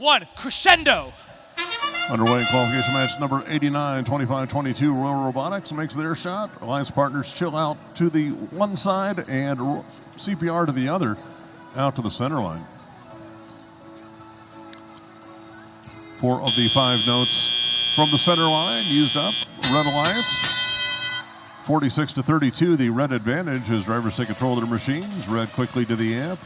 1, crescendo. Underway qualification match number 89, 25-22. Royal Robotics makes their shot. Alliance partners chill out to the one side and CPR to the other, out to the center line. 4 of the 5 notes from the center line used up. Red Alliance, 46-32. The red advantage as drivers take control of their machines. Red quickly to the amp.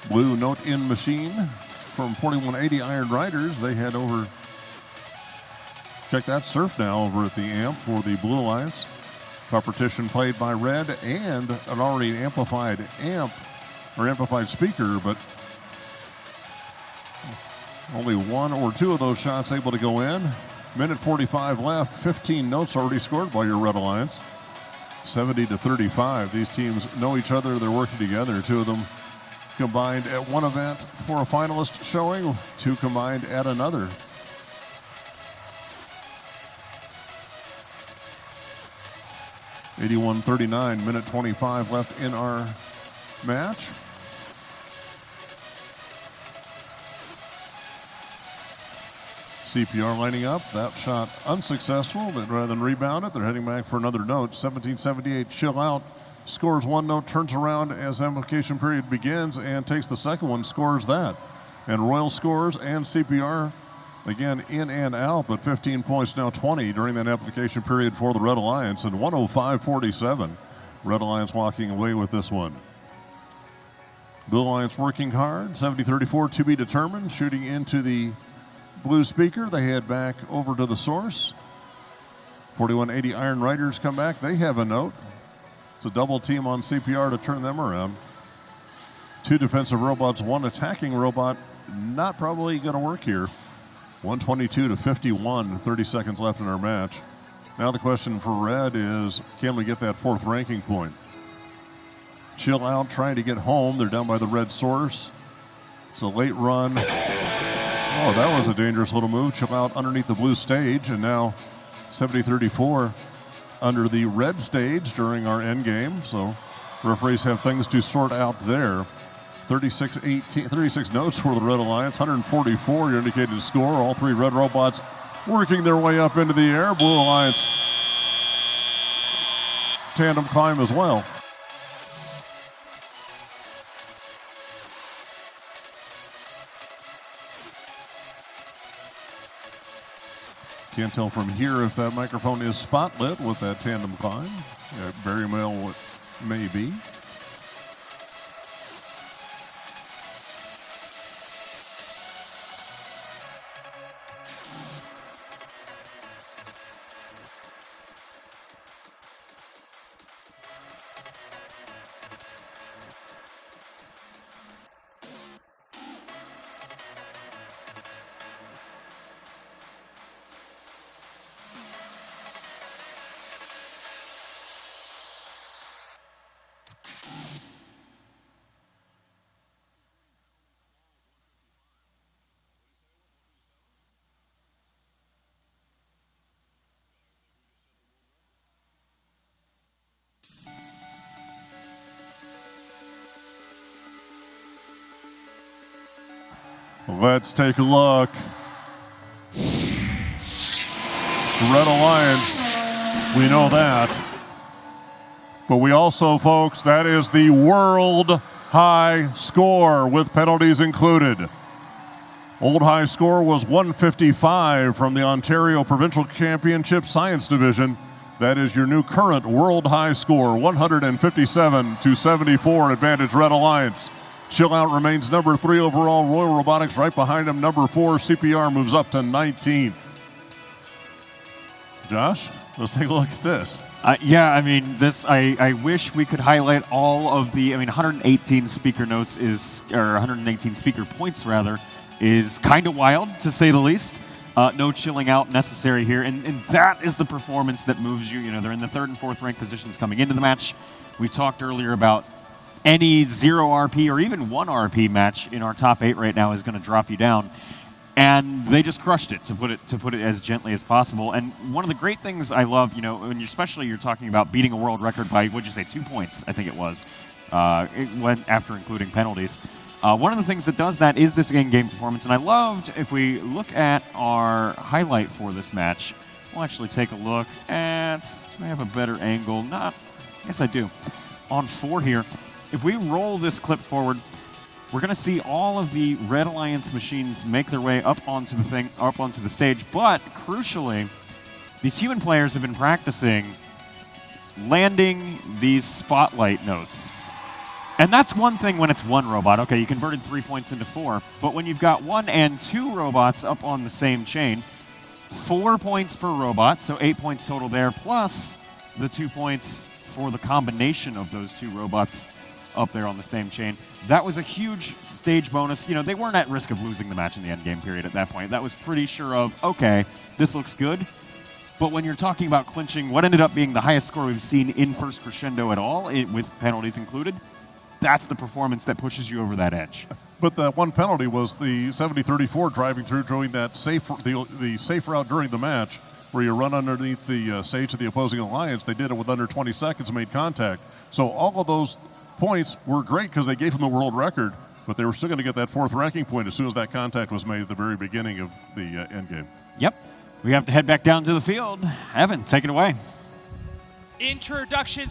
Blue note in machine. From 4180 Iron Riders, they head over. Check that surf now over at the amp for the Blue Alliance. Competition played by red and an already amplified amp or amplified speaker, but only 1 or 2 of those shots able to go in. Minute 45 left. 15 notes already scored by your Red Alliance. 70-35. These teams know each other. They're working together. 2 of them combined at one event for a finalist showing, 2 combined at another. (81-39), minute 25 left in our match. CPR lining up. That shot unsuccessful, but rather than rebound it, they're heading back for another note. 1778, chill out. Scores 1 note, turns around as application period begins and takes the second one, scores that. And Royal scores and CPR, again, in and out, but 15 points, now 20 during that application period for the Red Alliance, and 105-47. Red Alliance walking away with this one. Blue Alliance working hard, 70-34, to be determined, shooting into the blue speaker. They head back over to the source. 4180 Iron Riders come back. They have a note. It's a double team on CPR to turn them around. 2 defensive robots, 1 attacking robot. Not probably going to work here. 122-51, 30 seconds left in our match. Now the question for red is, can we get that 4th ranking point? Chill out, trying to get home. They're down by the red source. It's a late run. Oh, that was a dangerous little move. Chill out underneath the blue stage, and now 70-34 under the red stage during our end game. So referees have things to sort out there. 36 notes for the Red Alliance, 144 your indicated score. All 3 red robots working their way up into the air. Blue Alliance tandem climb as well. Can't tell from here if that microphone is spotlit with that tandem climb. Yeah, very well, it may be. Let's take a look. It's Red Alliance. We know that. But we also, folks, that is the world high score with penalties included. Old high score was 155 from the Ontario Provincial Championship Science Division. That is your new current world high score, 157-74, advantage Red Alliance. Chill Out remains number 3 overall. Royal Robotics right behind him, number 4. CPR moves up to 19th. Josh, let's take a look at this. Yeah, I mean, this. I wish we could highlight all of the. 118 speaker notes or 118 speaker points rather, is kind of wild to say the least. No chilling out necessary here, and that is the performance that moves you. You know, they're in the 3rd and 4th ranked positions coming into the match. We talked earlier about any 0 RP or even 1 RP match in our top 8 right now is going to drop you down. And they just crushed it, to put it as gently as possible. And one of the great things I love, you know, when especially you're talking about beating a world record by, what'd you say, 2 points, I think it was, after including penalties. One of the things that does that is this in-game performance, and I loved, if we look at our highlight for this match, we'll actually take a look at, do I have a better angle? Not, yes I do. On 4 here, if we roll this clip forward, we're going to see all of the Red Alliance machines make their way up onto the stage, but crucially, these human players have been practicing landing these spotlight notes. And that's one thing when it's one robot. Okay, you converted 3 points into 4, but when you've got 1 and 2 robots up on the same chain, 4 points per robot, so 8 points total there, plus the 2 points for the combination of those 2 robots up there on the same chain. That was a huge stage bonus. You know, they weren't at risk of losing the match in the endgame period at that point. That was pretty sure of, okay, this looks good. But when you're talking about clinching what ended up being the highest score we've seen in First Crescendo at all, with penalties included, that's the performance that pushes you over that edge. But that one penalty was the 70-34 driving through, doing that the safe route during the match, where you run underneath the stage of the opposing alliance. They did it with under 20 seconds, made contact. So all of those points were great because they gave them the world record, but they were still going to get that 4th ranking point as soon as that contact was made at the very beginning of the end game. Yep. We have to head back down to the field. Evan, take it away. Introductions.